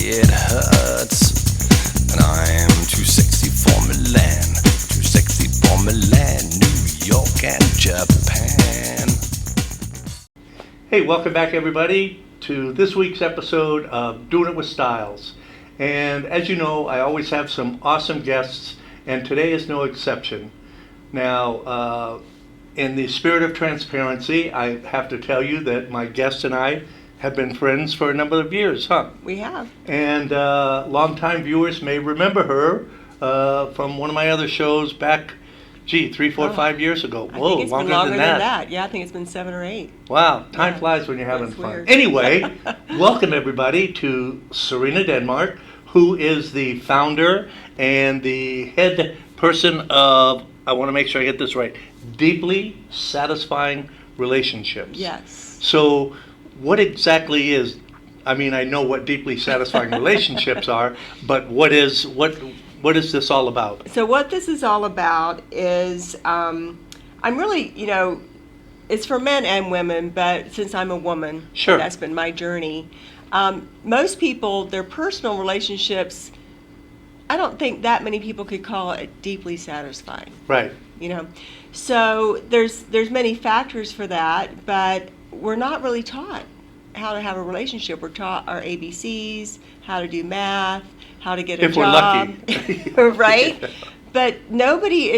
it hurts. And I'm too sexy for Milan, too sexy for Milan, New York and Japan. Hey, welcome back everybody to this week's episode of Doing It with Styles. And as you know, I always have some awesome guests, and today is no exception. Now, in the spirit of transparency, I have to tell you that my guest and I have been friends for a number of years, huh? We have. And longtime viewers may remember her from one of my other shows back, 3, 4, 5 years ago. I Whoa, think it's been longer than that. that. Yeah, I think it's been 7 or 8. Wow, time Yeah. flies when you're having That's fun. weird. Anyway, welcome everybody to Serena Denmark, who is the founder and the head person of, I want to make sure I get this right, Deeply Satisfying Relationships. Yes. So what exactly is, I mean, I know what deeply satisfying relationships are, but what is this all about? So what this is all about is, I'm really, it's for men and women, but since I'm a woman, Sure. that's been my journey. Most people, their personal relationships, I don't think that many people could call it deeply satisfying. Right. So there's many factors for that, but we're not really taught how to have a relationship. We're taught our ABCs, how to do math, how to get a If we're job, lucky. right? But nobody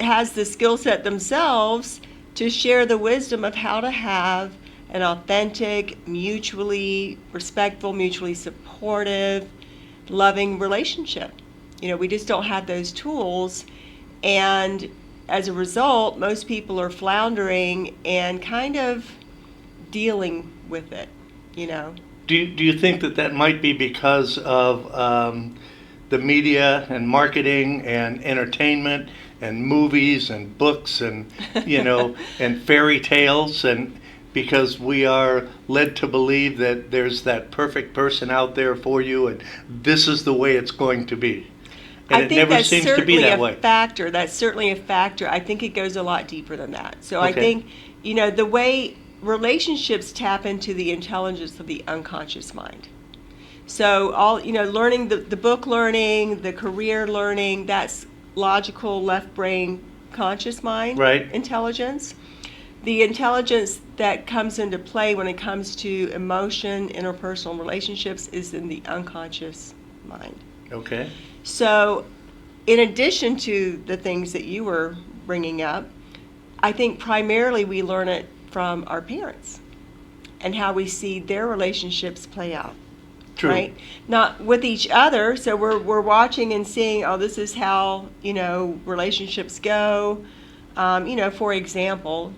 has the skill set themselves to share the wisdom of how to have an authentic, mutually respectful, mutually supportive, loving relationship. We just don't have those tools, and as a result, most people are floundering and kind of dealing with it, Do you think that might be because of the media and marketing and entertainment and movies and books and and fairy tales, and because we are led to believe that there's that perfect person out there for you and this is the way it's going to be, and I it think never that's seems to be certainly that a way. factor. That's certainly a factor. I think it goes a lot deeper than that. So I Okay. think the way relationships tap into the intelligence of the unconscious mind. So all learning, the book learning, the career learning, that's logical left brain conscious mind Right. intelligence. The intelligence that comes into play when it comes to emotion, interpersonal relationships is in the unconscious mind. Okay. So in addition to the things that you were bringing up, I think primarily we learn it from our parents and how we see their relationships play out. True. Right? Not with each other, so we're watching and seeing, oh, this is how, relationships go. For example,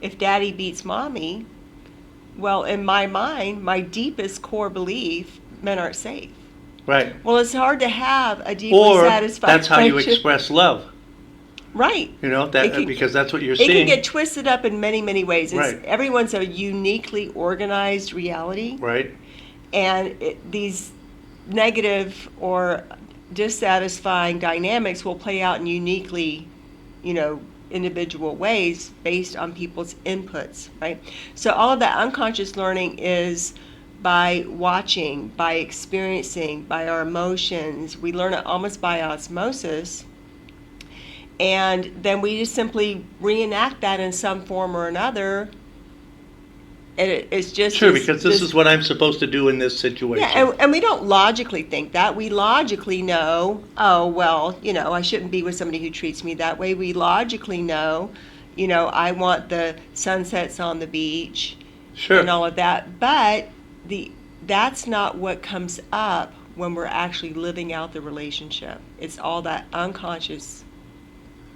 if daddy beats mommy, well, in my mind, my deepest core belief, men aren't safe. Right. Well, it's hard to have a deeply Or satisfied that's how you relationship. express love. Right. Because that's what you're It seeing. can get twisted up in many, many ways. Right. Everyone's a uniquely organized reality. Right. And these negative or dissatisfying dynamics will play out in uniquely, individual ways based on people's inputs, right? So all of that unconscious learning is by watching, by experiencing, by our emotions. We learn it almost by osmosis. And then we just simply reenact that in some form or another. And it's just Sure, because this is what I'm supposed to do in this situation. Yeah, and we don't logically think that. We logically know, oh, well, I shouldn't be with somebody who treats me that way. We logically know, I want the sunsets on the beach Sure. and all of that. But that's not what comes up when we're actually living out the relationship. It's all that unconscious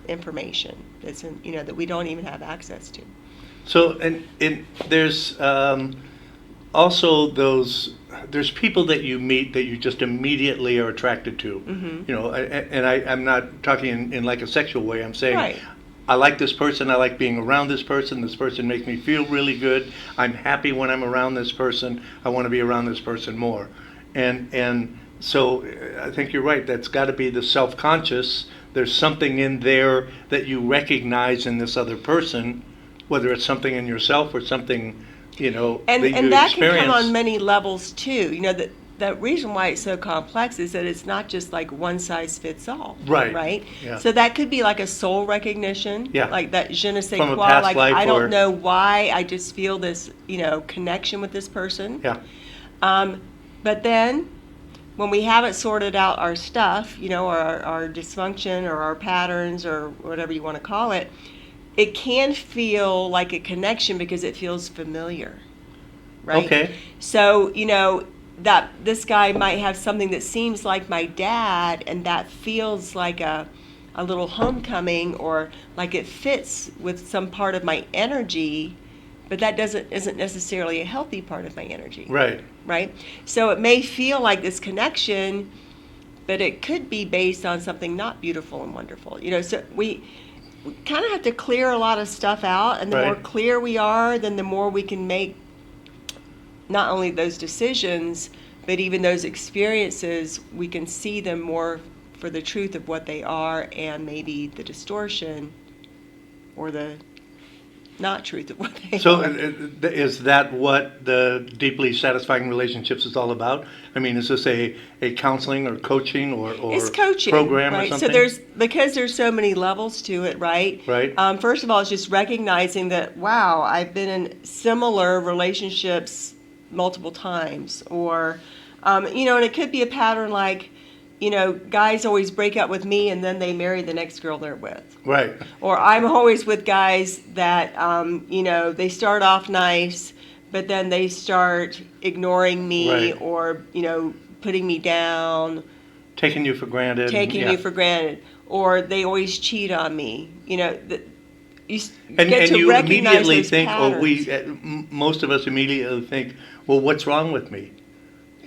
information that's in, that we don't even have access to. So, and there's also there's people that you meet that you just immediately are attracted to. Mm-hmm. And I'm not talking in like a sexual way. I'm saying, Right. I like this person. I like being around this person. This person makes me feel really good. I'm happy when I'm around this person. I want to be around this person more. And so I think you're right. That's got to be the self-conscious. There's something in there that you recognize in this other person, whether it's something in yourself or something, that you And that experience. can come on many levels too. the reason why it's so complex is that it's not just like one size fits all. Right. Right? Yeah. So that could be like a soul recognition. Yeah. Like that je ne sais From a quoi. past Like, life I or- don't know why, I just feel this, connection with this person. Yeah. But then, when we haven't sorted out our stuff, or our dysfunction or our patterns or whatever you want to call it, it can feel like a connection because it feels familiar, right? Okay. So, that this guy might have something that seems like my dad, and that feels like a little homecoming, or like it fits with some part of my energy, but that isn't necessarily a healthy part of my energy. Right. Right? So it may feel like this connection, but it could be based on something not beautiful and wonderful. So we kind of have to clear a lot of stuff out, and the more Right. clear we are, then the more we can make not only those decisions, but even those experiences, we can see them more for the truth of what they are, and maybe the distortion or the not truth of what they So are. is that what the deeply satisfying relationships is all about? I mean, is this a counseling or coaching or It's coaching, program right? or something? So because there's so many levels to it, right? Right. First of all, it's just recognizing that, wow, I've been in similar relationships multiple times, or and it could be a pattern like, guys always break up with me and then they marry the next girl they're with. Right. Or I'm always with guys that, they start off nice, but then they start ignoring me, Right. or, putting me down, Taking you for granted. taking yeah. you for granted, or they always cheat on me. You And get to you recognize immediately those think, patterns. most of us immediately think, well, what's wrong with me?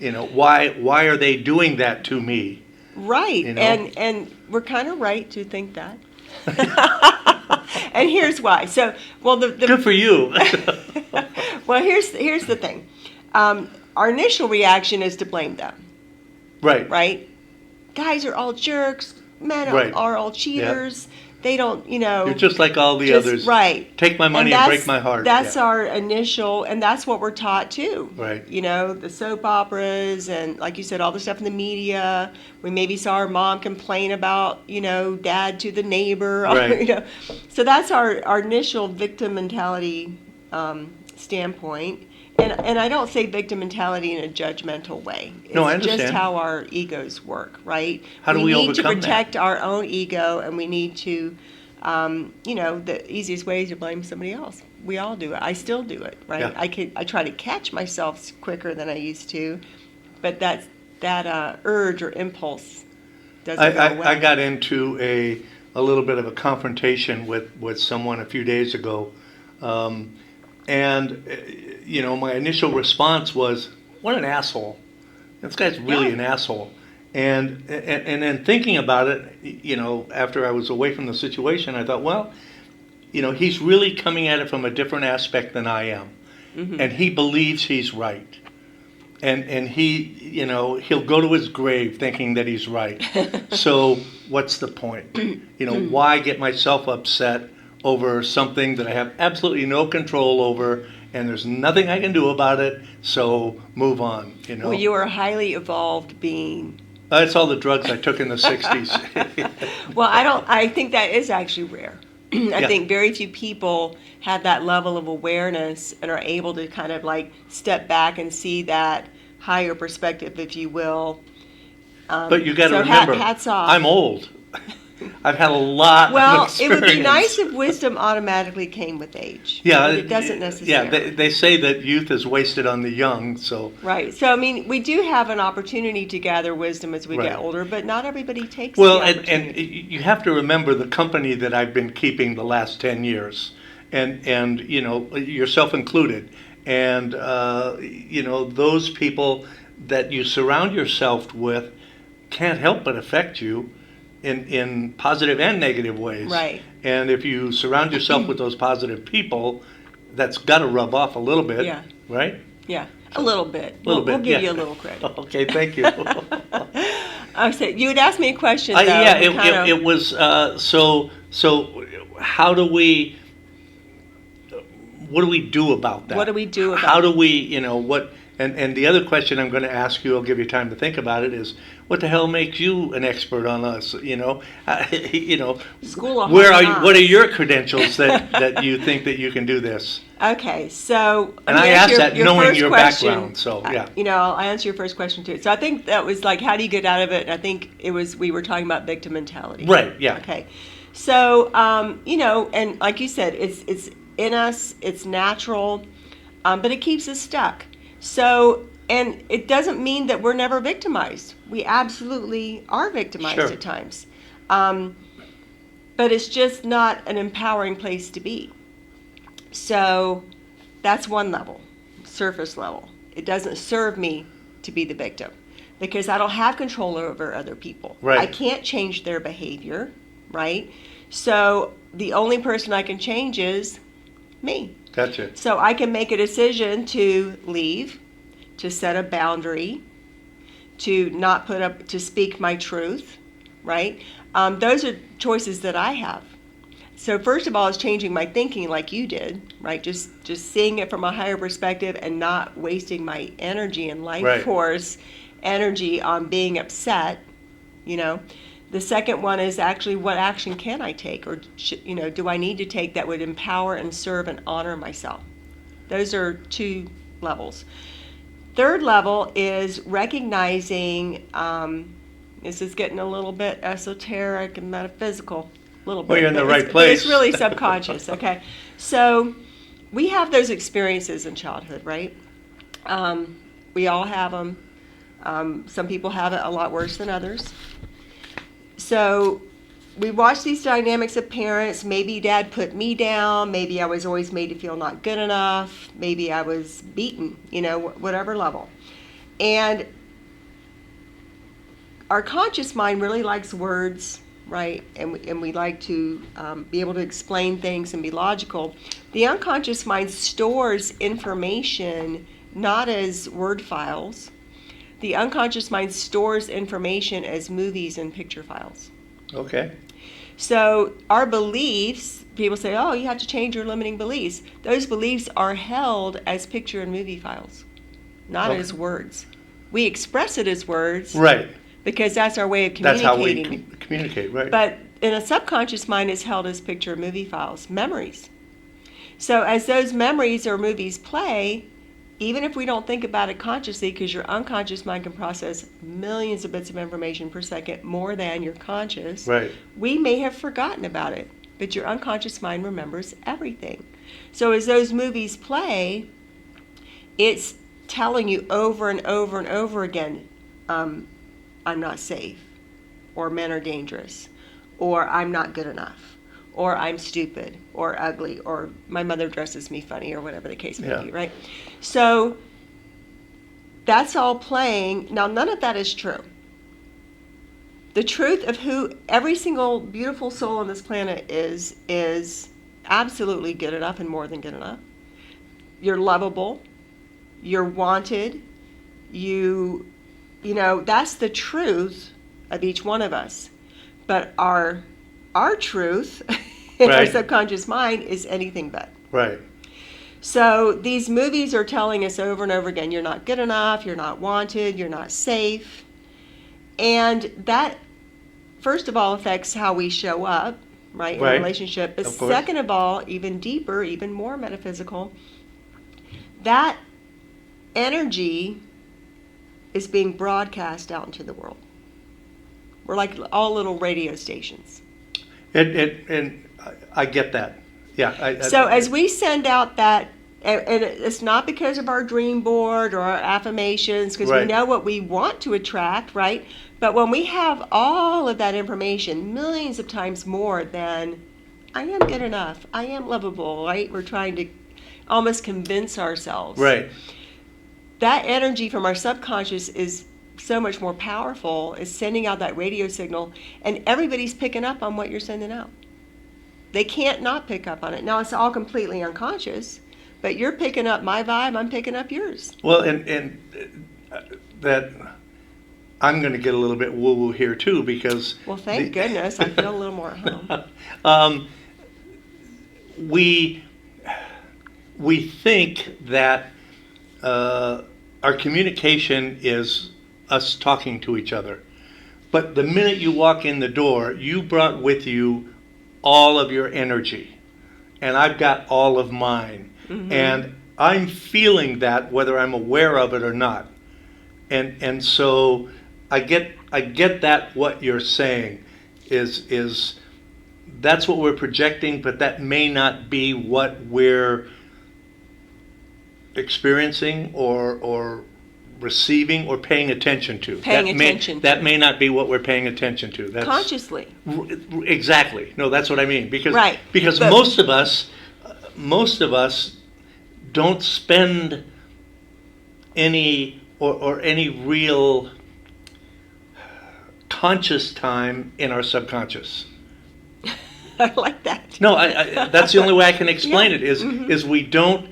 Why are they doing that to me? Right, you know? and we're kind of right to think that. And here's why. So, the Good for you. well, here's the thing. Our initial reaction is to blame them, Right. right? Guys are all jerks. Men Right. are all cheaters. They don't, You're just like all the just- others. right. Take my money and break my heart. That's Yeah. our initial, and that's what we're taught too. Right. The soap operas and, like you said, all the stuff in the media. We maybe saw our mom complain about, dad to the neighbor. Right. So that's our initial victim mentality standpoint. And I don't say victim mentality in a judgmental way. It's No, I just understand. how our egos work, right? How do we need to overcome protect that? our own ego, and we need to, the easiest way is to blame somebody else. We all do it. I still do it, right? Yeah. I try to catch myself quicker than I used to, but that urge or impulse doesn't go away. I got into a little bit of a confrontation with someone a few days ago, and my initial response was, "What an asshole! This guy's really Yeah. an asshole." And then thinking about it, after I was away from the situation, I thought, well, he's really coming at it from a different aspect than I am, and he believes he's right. And he, he'll go to his grave thinking that he's right. So what's the point? Why get myself upset over something that I have absolutely no control over, and there's nothing I can do about it, so move on, Well, you are a highly evolved being. That's all the drugs I took in the 60s. Well, I think that is actually rare. I Yeah. think very few people have that level of awareness and are able to kind of like step back and see that higher perspective, if you will. But you got to So remember, hats off. I'm old. I've had a lot Well, of it experience. would be nice if wisdom automatically came with age. Yeah, but it doesn't necessarily. Yeah, they say that youth is wasted on the young, so Right. So, I mean, we do have an opportunity to gather wisdom as we Right. get older, but not everybody takes well, the and opportunity. you have to remember the company that I've been keeping the last 10 years, and yourself included, and those people that you surround yourself with can't help but affect you in positive and negative ways. Right. And if you surround yourself with those positive people, that's got to rub off a little bit. Yeah. Right? Yeah, a little bit. Little We'll bit, give yeah. you a little credit. Okay, thank you. I said you had asked me a question. Though, Yeah, and it was so how do we what do we do about that? What do we do about How do we, what And the other question I'm going to ask you, I'll give you time to think about it, is what the hell makes you an expert on us? You know, School of where Hard are you, what are Knocks. your credentials that you think that you can do this? Okay, so And let me I answer asked that knowing first your question. background, so yeah. I'll answer your first question too. So I think that was like, how do you get out of it? And I think we were talking about victim mentality. Right. Yeah. Okay. So, and like you said, it's in us, it's natural, but it keeps us stuck. So, and it doesn't mean that we're never victimized. We absolutely are victimized Sure. at times. But it's just not an empowering place to be. So that's one level, surface level. It doesn't serve me to be the victim because I don't have control over other people. Right. I can't change their behavior, right? So the only person I can change is me. Gotcha. So I can make a decision to leave, to set a boundary, to not to speak my truth, right? Those are choices that I have. So first of all, it's changing my thinking like you did, right? Just seeing it from a higher perspective and not wasting my energy and life force energy on being upset, The second one is actually, what action can I take, or do I need to take that would empower and serve and honor myself? Those are two levels. Third level is recognizing, this is getting a little bit esoteric and metaphysical, a little bit. Well, you're in the right But place. it's really subconscious, okay? So we have those experiences in childhood, right? We all have them. Some people have it a lot worse than others. So we watch these dynamics of parents. Maybe dad put me down. Maybe I was always made to feel not good enough. Maybe I was beaten, whatever level. And our conscious mind really likes words, right? And we like to be able to explain things and be logical. The unconscious mind stores information not as word files. The unconscious mind stores information as movies and picture files. Okay. So our beliefs, people say, oh, you have to change your limiting beliefs. Those beliefs are held as picture and movie files, not as words. We express it as words. Right. Because that's our way of That's communicating. how we communicate, right? But in a subconscious mind, it's held as picture and movie files, memories. So as those memories or movies play, even if we don't think about it consciously, because your unconscious mind can process millions of bits of information per second more than your conscious, Right. we may have forgotten about it, but your unconscious mind remembers everything. So as those movies play, it's telling you over and over and over again, I'm not safe, or men are dangerous, or I'm not good enough, or I'm stupid, or ugly, or my mother dresses me funny, or whatever the case may be, right? So that's all playing. Now, none of that is true. The truth of who every single beautiful soul on this planet is absolutely good enough and more than good enough. You're lovable. You're wanted. That's the truth of each one of us. But our truth in our subconscious mind is anything but. Right. So these movies are telling us over and over again, you're not good enough, you're not wanted, you're not safe. And that, first of all, affects how we show up, right, in a relationship. But second of all, even deeper, even more metaphysical, that energy is being broadcast out into the world. We're like all little radio stations. And I get that. Yeah. So as we send out that, and it's not because of our dream board or our affirmations, because we know what we want to attract, right? But when we have all of that information, millions of times more than, I am good enough, I am lovable, right? We're trying to almost convince ourselves. Right. That energy from our subconscious is so much more powerful. It's sending out that radio signal, and everybody's picking up on what you're sending out. They can't not pick up on it. Now, it's all completely unconscious, but you're picking up my vibe, I'm picking up yours. Well, and that I'm going to get a little bit woo-woo here too, because well, thank goodness, I feel a little more at home. We think that our communication is us talking to each other. But the minute you walk in the door, you brought with you all of your energy. And I've got all of mine. Mm-hmm. And I'm feeling that whether I'm aware of it or not. And so I get that what you're saying is that's what we're projecting, but that may not be what we're experiencing or receiving or paying attention to. That may not be what we're paying attention to. That's, consciously. Exactly. No, that's what I mean. Because right. Because but, most of us don't spend any or any real conscious time in our subconscious. I like that. No, I that's the only way I can explain it is Mm-hmm. is we don't.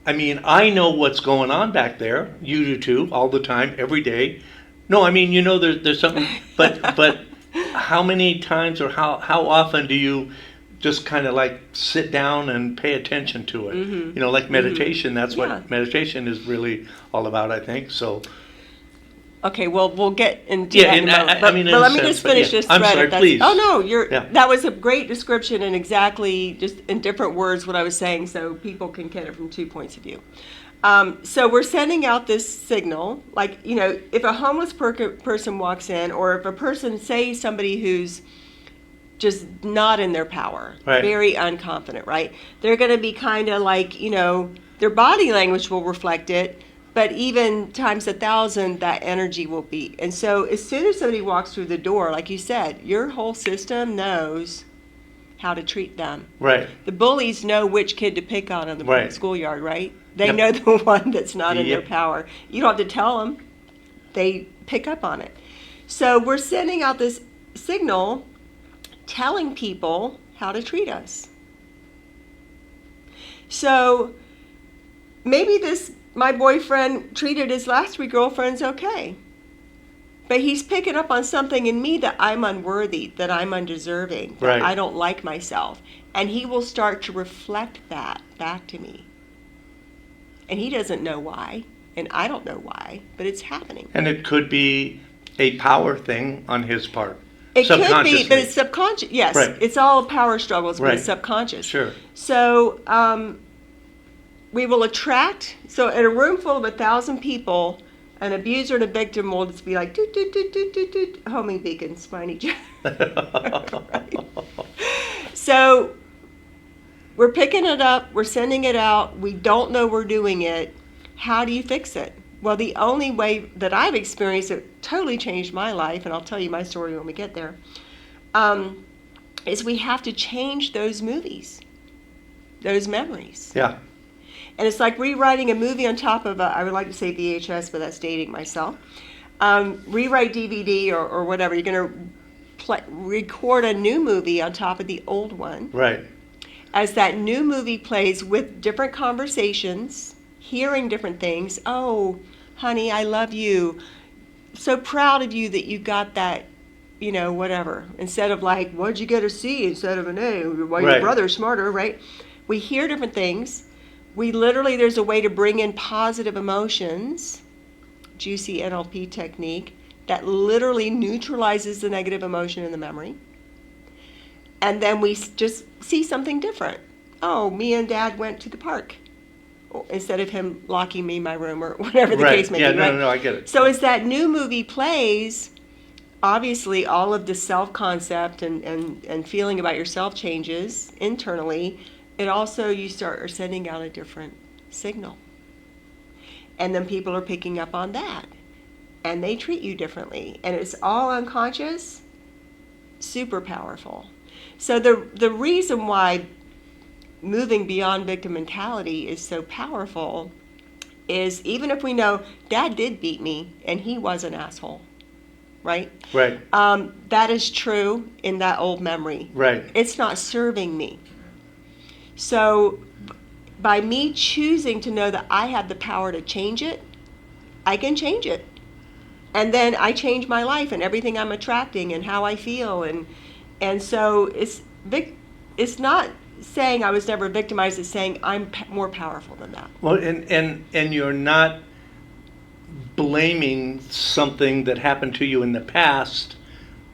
I mean, I know what's going on back there. You do too, all the time, every day. No, I mean, there's something. But how many times or how often do you just kind of like sit down and pay attention to it? Mm-hmm. Like meditation. Mm-hmm. That's what meditation is really all about, I think. So. Okay, well, we'll get into Yeah, that in a moment. I mean, but let me just finish this thread. I'm sorry, please. Oh, no, Yeah. that was a great description and exactly just in different words what I was saying so people can get it from 2 points of view. So we're sending out this signal, like, if a homeless person walks in or if a person, say somebody who's just not in their power, right. very unconfident, right? They're going to be kind of like, their body language will reflect it. But even times 1,000, that energy will be. And so as soon as somebody walks through the door, like you said, your whole system knows how to treat them. Right. The bullies know which kid to pick on in the right. schoolyard, right? They Yep. know the one that's not in Yep. their power. You don't have to tell them. They pick up on it. So we're sending out this signal telling people how to treat us. So maybe my boyfriend treated his last 3 girlfriends okay. But he's picking up on something in me that I'm unworthy, that I'm undeserving, that right. I don't like myself. And he will start to reflect that back to me. And he doesn't know why, and I don't know why, but it's happening. And it could be a power thing on his part. It could be, but it's subconscious. Yes, right. It's all power struggles, but right. it's subconscious. Sure. So we will attract, so in a room full of 1,000 people, an abuser and a victim will just be like, doot, doot, doot, doot, doot, doot, homing beacons find each other. Right. So we're picking it up, we're sending it out, we don't know we're doing it. How do you fix it? Well, the only way that I've experienced it totally changed my life, and I'll tell you my story when we get there, is we have to change those movies, those memories. Yeah. And it's like rewriting a movie on top of I would like to say VHS, but that's dating myself. Rewrite DVD or whatever. You're going to record a new movie on top of the old one. Right. As that new movie plays with different conversations, hearing different things. Oh, honey, I love you. So proud of you that you got that, whatever. Instead of like, what'd you get a C instead of an A? Well, your brother's smarter, right? We hear different things. There's a way to bring in positive emotions, juicy NLP technique, that literally neutralizes the negative emotion in the memory. And then we just see something different. Oh, me and Dad went to the park instead of him locking me in my room or whatever the case may be. No, I get it. So as that new movie plays, obviously all of the self-concept and feeling about yourself changes internally. It also, you start sending out a different signal. And then people are picking up on that. And they treat you differently. And it's all unconscious, super powerful. So the reason why moving beyond victim mentality is so powerful is even if we know Dad did beat me and he was an asshole, right? Right. That is true in that old memory. Right. It's not serving me. So by me choosing to know that I have the power to change it, I can change it. And then I change my life and everything I'm attracting and how I feel. And so it's not saying I was never victimized, it's saying I'm more powerful than that. Well, and you're not blaming something that happened to you in the past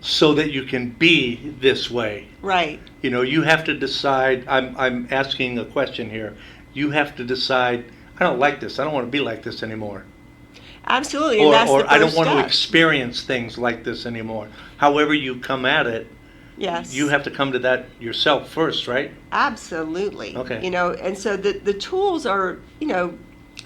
so that you can be this way. Right. You know, you have to decide. I'm asking a question here. You have to decide, I don't like this. I don't want to be like this anymore. Absolutely. And Or, that's or the I don't first want to step. experience things like this anymore. However you come at it, Yes. you have to come to that yourself first, right? Absolutely. Okay. You know, and so the tools are, you know,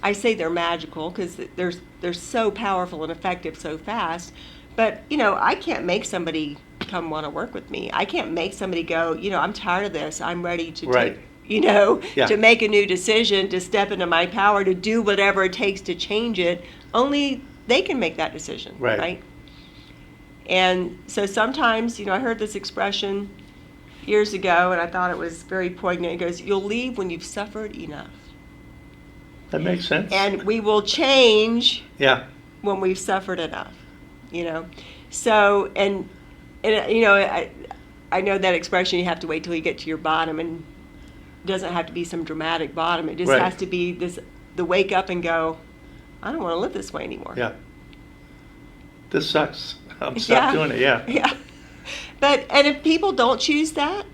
I say they're magical because they're so powerful and effective so fast. But, you know, I can't make somebody come want to work with me. I can't make somebody go, you know, I'm tired of this. I'm ready to Right. take, you know, Yeah. to make a new decision, to step into my power, to do whatever it takes to change it. Only they can make that decision. Right. And so sometimes, you know, I heard this expression years ago and I thought it was very poignant. It goes, you'll leave when you've suffered enough. That makes sense. And we will change Yeah. when we've suffered enough, you know. So, and you know, I know that expression, you have to wait till you get to your bottom, and it doesn't have to be some dramatic bottom. It just Right. has to be the wake up and go, I don't want to live this way anymore. Yeah. This sucks. I'm stop doing it. Yeah. Yeah. And if people don't choose that,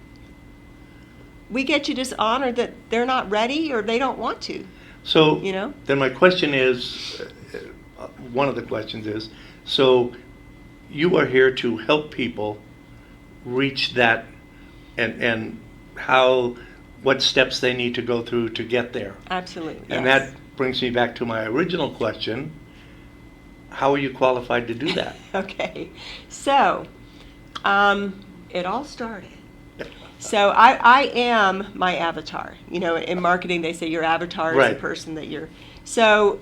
we get to just honor that they're not ready or they don't want to. So You know? then my question is, one of the questions is, so you are here to help people reach that, and what steps they need to go through to get there. Absolutely. And yes. that brings me back to my original question. How are you qualified to do that? Okay. So, it all started. So I am my avatar. You know, in marketing they say your avatar is Right. the person that you're. So,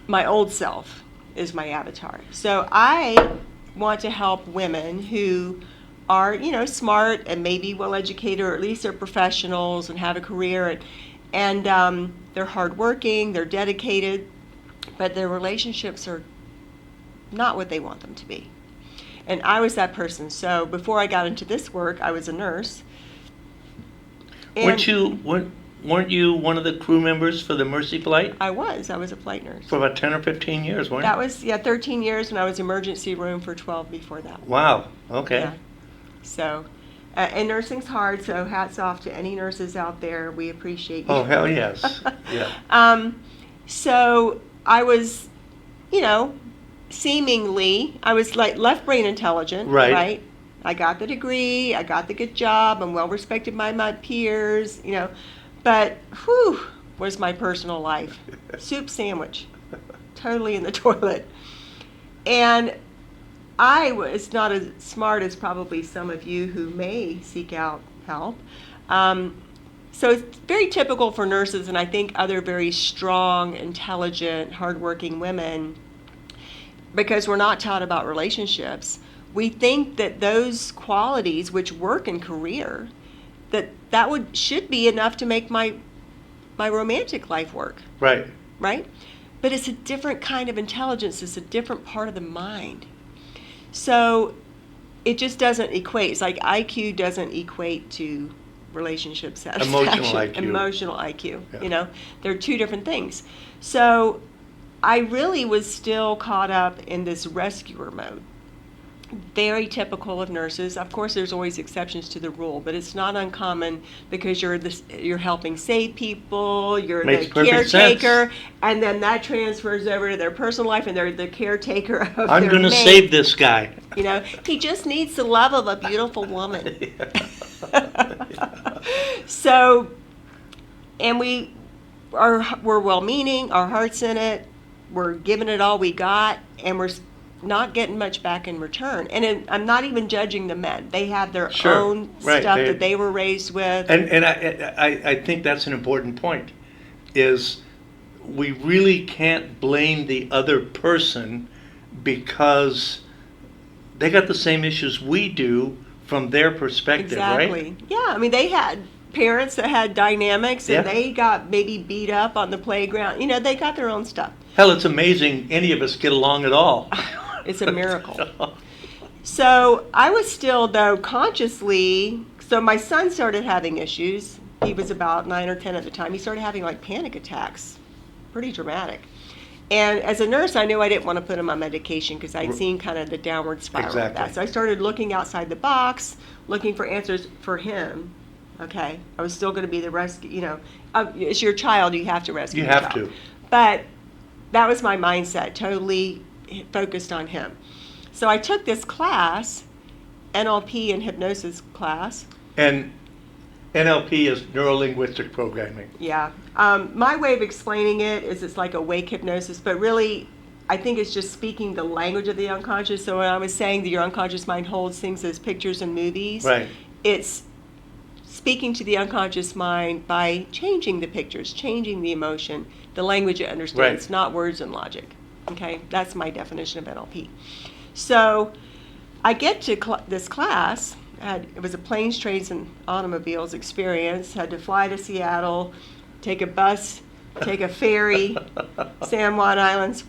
my old self is my avatar. So I want to help women who are, you know, smart and maybe well educated, or at least they're professionals and have a career, and they're hardworking, they're dedicated, but their relationships are not what they want them to be. And I was that person. So before I got into this work, I was a nurse. Weren't you one of the crew members for the Mercy Flight I was a flight nurse. for about 10 or 15 years, weren't you? That was 13 years, and I was emergency room for 12 before that. Wow. Okay. Yeah. So, and nursing's hard, so hats off to any nurses out there. We appreciate you. Oh, hell yes. Yeah. So I was, you know, seemingly, I was like left brain intelligent, Right. I got the degree, I got the good job, I'm well respected by my peers, you know, but whew, was my personal life. Soup sandwich, totally in the toilet. And I was not as smart as probably some of you who may seek out help. So it's very typical for nurses, and I think other very strong, intelligent, hardworking women, because we're not taught about relationships. We think that those qualities which work in career, that should be enough to make my romantic life work, Right. right? But it's a different kind of intelligence. It's a different part of the mind. So it just doesn't equate. It's like IQ doesn't equate to relationship satisfaction. Emotional IQ. Emotional IQ. Yeah. You know, they're two different things. So I really was still caught up in this rescuer mode. Very typical of nurses. Of course, there's always exceptions to the rule, but it's not uncommon because you're helping save people, you're Makes the perfect caretaker, sense. and then that transfers over to their personal life, and they're the caretaker of I'm their going to mate. save this guy. You know, he just needs the love of a beautiful woman. So, and we're well-meaning, our heart's in it, we're giving it all we got, and we're not getting much back in return. And I'm not even judging the men. They have their Sure. own Right. stuff that they were raised with. And I think that's an important point, is we really can't blame the other person because they got the same issues we do from their perspective, Exactly. right? Yeah, I mean, they had parents that had dynamics, and Yeah. they got maybe beat up on the playground. You know, they got their own stuff. Hell, it's amazing any of us get along at all. It's a miracle. So I was still, though, consciously, so my son started having issues. He was about 9 or 10 at the time. He started having like panic attacks, pretty dramatic. And as a nurse, I knew I didn't want to put him on medication because I'd seen kind of the downward spiral of Exactly. that. So I started looking outside the box, looking for answers for him. Okay, I was still going to be the rescue. It's your child; you have to rescue. You your have child. to. But that was my mindset, totally focused on him. So I took this class, NLP and hypnosis class. And NLP is neuro-linguistic programming. Yeah. My way of explaining it is it's like awake hypnosis, but really I think it's just speaking the language of the unconscious. So when I was saying that your unconscious mind holds things as pictures and movies, Right. it's speaking to the unconscious mind by changing the pictures, changing the emotion, the language it understands, Right. not words and logic. Okay, that's my definition of NLP. So I get to this class. It was a planes, trains, and automobiles experience. Had to fly to Seattle, take a bus, take a ferry, San Juan Islands.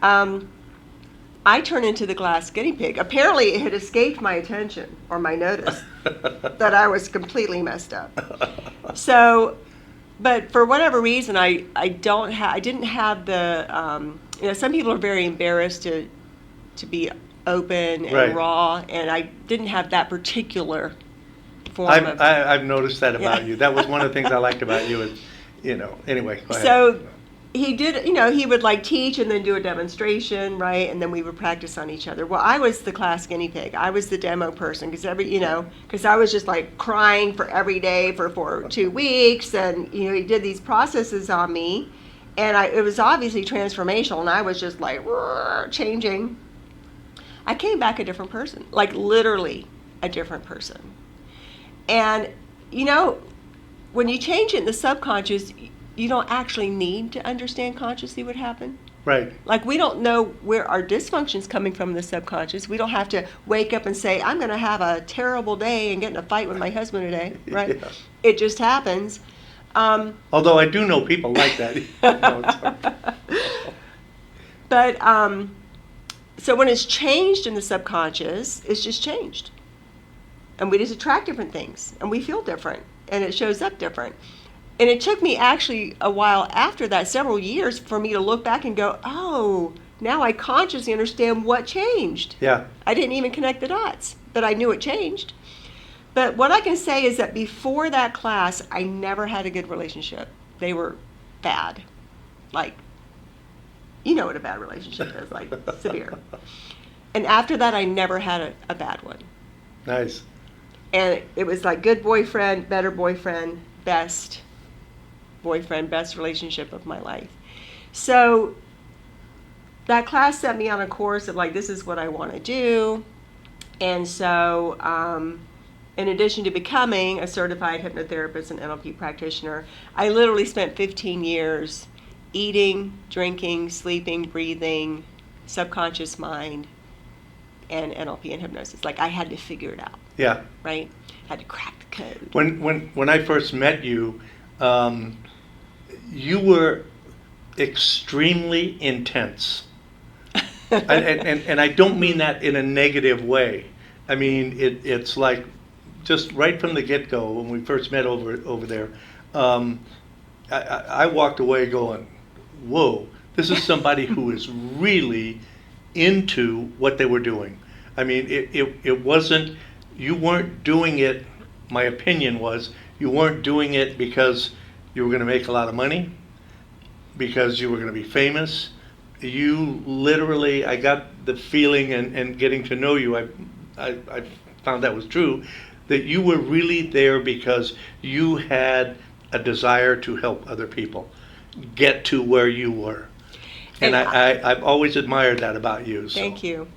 I turned into the glass guinea pig. Apparently, it had escaped my attention or my notice that I was completely messed up. So, but for whatever reason, I didn't have the. Some people are very embarrassed to be open and Right. raw, and I didn't have that particular form of. I've noticed that about Yeah. you. That was one of the things I liked about you. Is, anyway. Go ahead. So he did, he would like teach and then do a demonstration, right? And then we would practice on each other. Well, I was the class guinea pig. I was the demo person because because I was just like crying for every day for 2 weeks, and he did these processes on me, and it was obviously transformational, and I was just like changing. I came back a different person, like literally a different person. And when you change it in the subconscious, you don't actually need to understand consciously what happened. Right. Like we don't know where our dysfunction's coming from in the subconscious. We don't have to wake up and say, I'm going to have a terrible day and get in a fight with my husband today, right? Yeah. It just happens. Although I do know people like that. But so when it's changed in the subconscious, it's just changed. And we just attract different things, and we feel different, and it shows up different. And it took me actually a while after that, several years, for me to look back and go, oh, now I consciously understand what changed. Yeah. I didn't even connect the dots, but I knew it changed. But what I can say is that before that class, I never had a good relationship. They were bad. Like, you know what a bad relationship is, like severe. And after that, I never had a bad one. Nice. And it was like good boyfriend, better boyfriend, best relationship of my life. So that class set me on a course of like, this is what I want to do. And so in addition to becoming a certified hypnotherapist and NLP practitioner, I literally spent 15 years eating, drinking, sleeping, breathing, subconscious mind, and NLP and hypnosis. Like I had to figure it out. Yeah. Right? Had to crack the code. When I first met you, you were extremely intense. and I don't mean that in a negative way. I mean, it's like just right from the get-go when we first met over there, I walked away going, whoa, this is somebody who is really into what they were doing. I mean, it wasn't, you weren't doing it, my opinion was, you weren't doing it because you were going to make a lot of money, because you were going to be famous. You literally, I got the feeling, and getting to know you, I found that was true, that you were really there because you had a desire to help other people get to where you were. And I've always admired that about you. So. Thank you.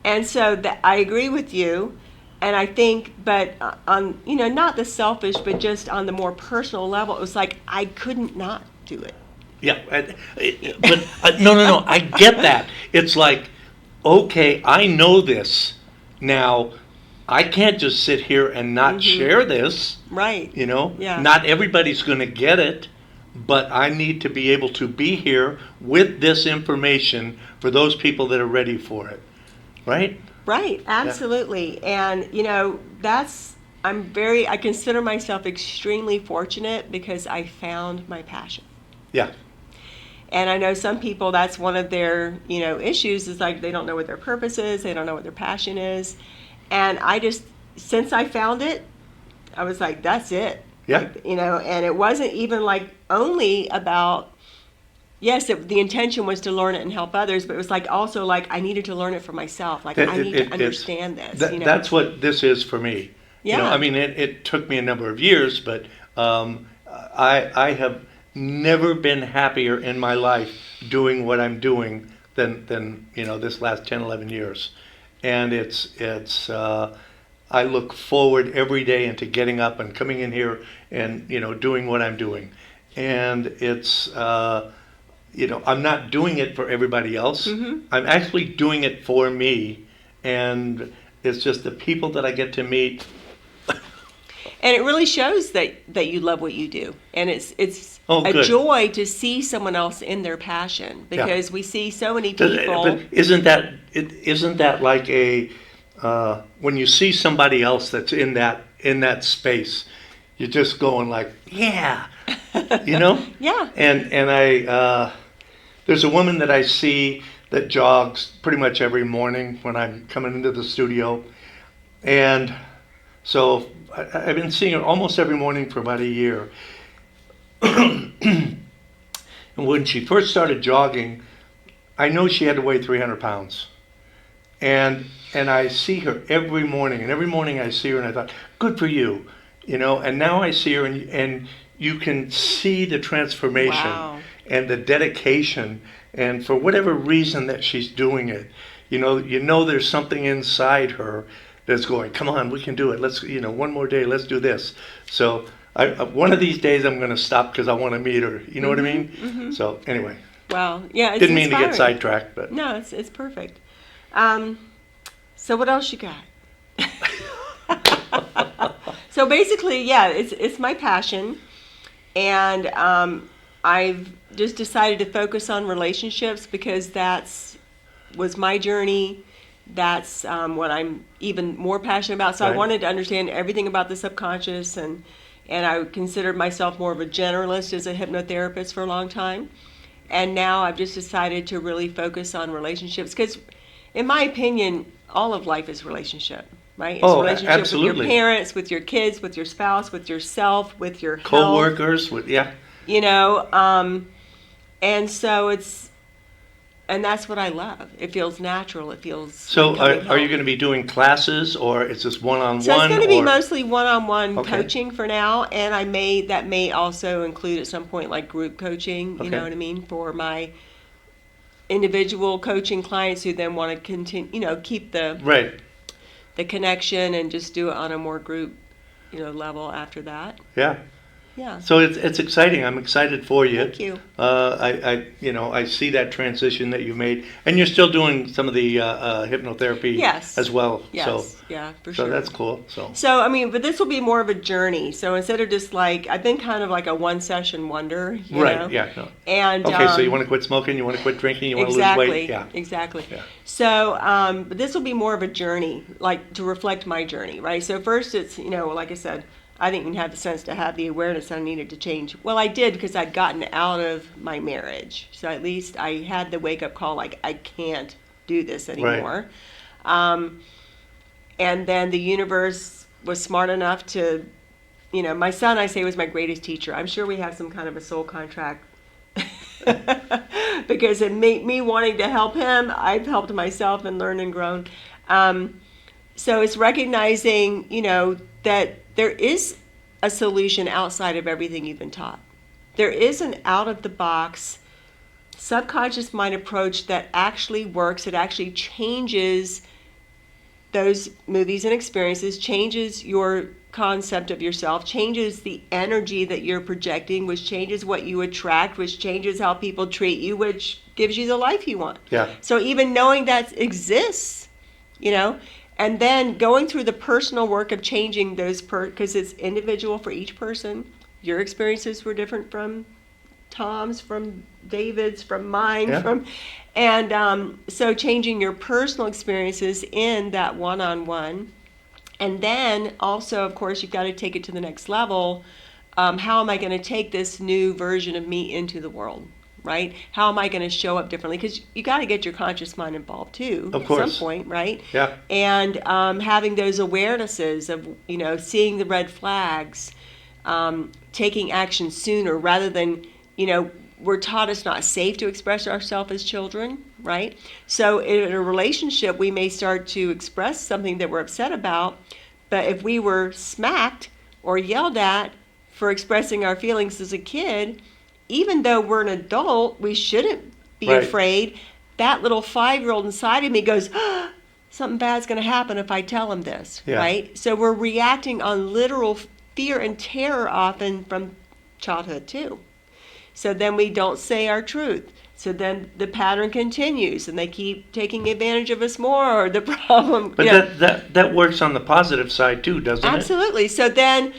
And so I agree with you. And I think, but on, not the selfish, but just on the more personal level, it was like I couldn't not do it. Yeah, but no, I get that. It's like, okay, I know this. Now, I can't just sit here and not share this. Right. Yeah. Not everybody's going to get it, but I need to be able to be here with this information for those people that are ready for it. Right? Right, absolutely. Yeah. And, I consider myself extremely fortunate because I found my passion. Yeah. And I know some people, that's one of their, issues is like they don't know what their purpose is, they don't know what their passion is. And I just, since I found it, I was like, that's it. Yeah. Like, and it wasn't even like only about, yes, the intention was to learn it and help others, but it was like also like I needed to learn it for myself. Like I need to understand this. That's what this is for me. Yeah. I mean, it took me a number of years, but I have never been happier in my life doing what I'm doing than this last 10, 11 years. And it's I look forward every day into getting up and coming in here and doing what I'm doing. And it's I'm not doing it for everybody else. Mm-hmm. I'm actually doing it for me, and it's just the people that I get to meet. And it really shows that you love what you do, and it's good. joy to see someone else in their passion, because we see so many people. But isn't that like a when you see somebody else that's in that space, you're just going like, yeah, Yeah. And I there's a woman that I see that jogs pretty much every morning when I'm coming into the studio, and so I've been seeing her almost every morning for about a year. And when she first started jogging, I know she had to weigh 300 pounds. And I see her every morning, and every morning I see her, and I thought, good for you, And now I see her, and you can see the transformation. Wow. And the dedication, and for whatever reason that she's doing it, there's something inside her that's going, come on, we can do it. Let's, one more day, let's do this. So one of these days I'm going to stop because I want to meet her. You know what I mean? Mm-hmm. So anyway. Wow. Yeah. It's didn't mean inspiring. to get sidetracked, but no, it's perfect. So what else you got? So basically, yeah, it's my passion, and I've just decided to focus on relationships because was my journey. That's what I'm even more passionate about. So Right. I wanted to understand everything about the subconscious, and I considered myself more of a generalist as a hypnotherapist for a long time. And now I've just decided to really focus on relationships because, in my opinion, all of life is relationship, right? It's relationship absolutely. with your parents, with your kids, with your spouse, with yourself, with your health. Co-workers, yeah. And so and that's what I love. It feels natural. It feels. So like coming are you home. going to be doing classes, or is this one-on-one? So it's going to be mostly one-on-one Okay. coaching for now, and that may also include at some point like group coaching. You Okay. know what I mean, for my individual coaching clients who then want to continue, keep the Right. connection and just do it on a more group, level after that. Yeah. Yeah. So it's exciting. I'm excited for you. Thank you. I see that transition that you made, and you're still doing some of the hypnotherapy Yes. as well. Yes. So Yeah, for sure. that's cool. So, I mean, but this will be more of a journey. So instead of just like, I've been kind of like a one-session wonder, you Right. know? Yeah. No. And, Okay. So you want to quit smoking? You want to quit drinking? You want to lose weight? Yeah. Exactly. Yeah. So, but this will be more of a journey, like to reflect my journey, right? So first it's, like I said, I didn't even have the sense to have the awareness I needed to change. Well, I did because I'd gotten out of my marriage. So at least I had the wake-up call, like, I can't do this anymore. Right. And then the universe was smart enough to, my son, I say, was my greatest teacher. I'm sure we have some kind of a soul contract. Because it made me wanting to help him, I've helped myself and learned and grown. So it's recognizing, that there is a solution outside of everything you've been taught. There is an out-of-the-box subconscious mind approach that actually works. It actually changes those movies and experiences, changes your concept of yourself, changes the energy that you're projecting, which changes what you attract, which changes how people treat you, which gives you the life you want. Yeah. So even knowing that exists, and then going through the personal work of changing those, because it's individual for each person. Your experiences were different from Tom's, from David's, from mine, Yeah. So changing your personal experiences in that one-on-one. And then also, of course, you've got to take it to the next level. How am I going to take this new version of me into the world, right? How am I going to show up differently? Because you got to get your conscious mind involved too, Of at course. some point, right? Yeah. And having those awarenesses of, you know, seeing the red flags, taking action sooner rather than, you know, we're taught it's not safe to express ourselves as children, right? So in a relationship, we may start to express something that we're upset about, but if we were smacked or yelled at for expressing our feelings as a kid, even though we're an adult, we shouldn't be Right. afraid. That little 5-year-old inside of me goes, "Ah, something bad's going to happen if I tell him this," Yeah. right? So we're reacting on literal fear and terror often from childhood too. So then we don't say our truth. So then the pattern continues, and they keep taking advantage of us more, or the problem. But you know, that works on the positive side too, doesn't it? absolutely. So then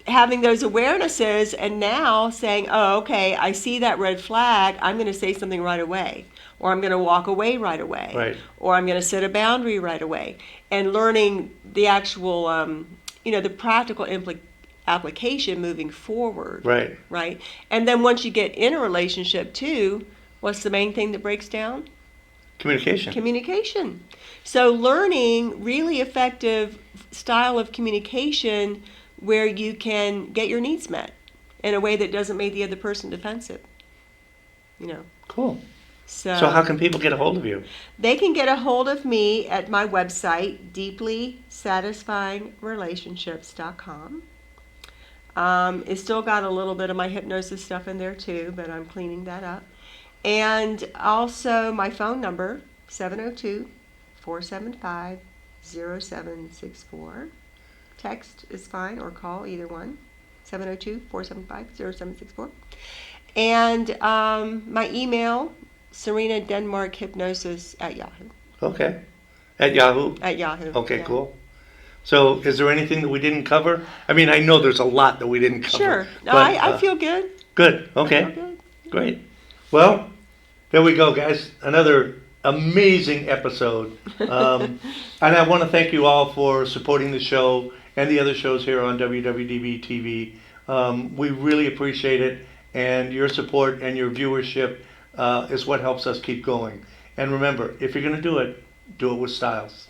having those awarenesses and now saying, oh, okay, I see that red flag, I'm going to say something right away, or I'm going to walk away right away, Right. or I'm going to set a boundary right away, and learning the actual, the practical application moving forward. Right. Right. And then once you get in a relationship too, what's the main thing that breaks down? Communication. Communication. So learning really effective style of communication where you can get your needs met in a way that doesn't make the other person defensive. You know. Cool. So So how can people get a hold of you? they can get a hold of me at my website, deeplysatisfyingrelationships.com. It's still got a little bit of my hypnosis stuff in there too, but I'm cleaning that up. And also my phone number, 702-475-0764. Text is fine, or call, either one, 702-475-0764. And my email, Serena Denmark Hypnosis at Yahoo. Okay. At Yahoo? At Yahoo. Okay, yeah. cool. So is there anything that we didn't cover? I mean, I know there's a lot that we didn't cover. Sure. No, but, I feel good. Good. Okay. I feel good. Great. Well, there we go, guys. Another amazing episode. And I want to thank you all for supporting the show and the other shows here on WWDB TV. We really appreciate it, and your support and your viewership is what helps us keep going. And remember, if you're going to do it with styles.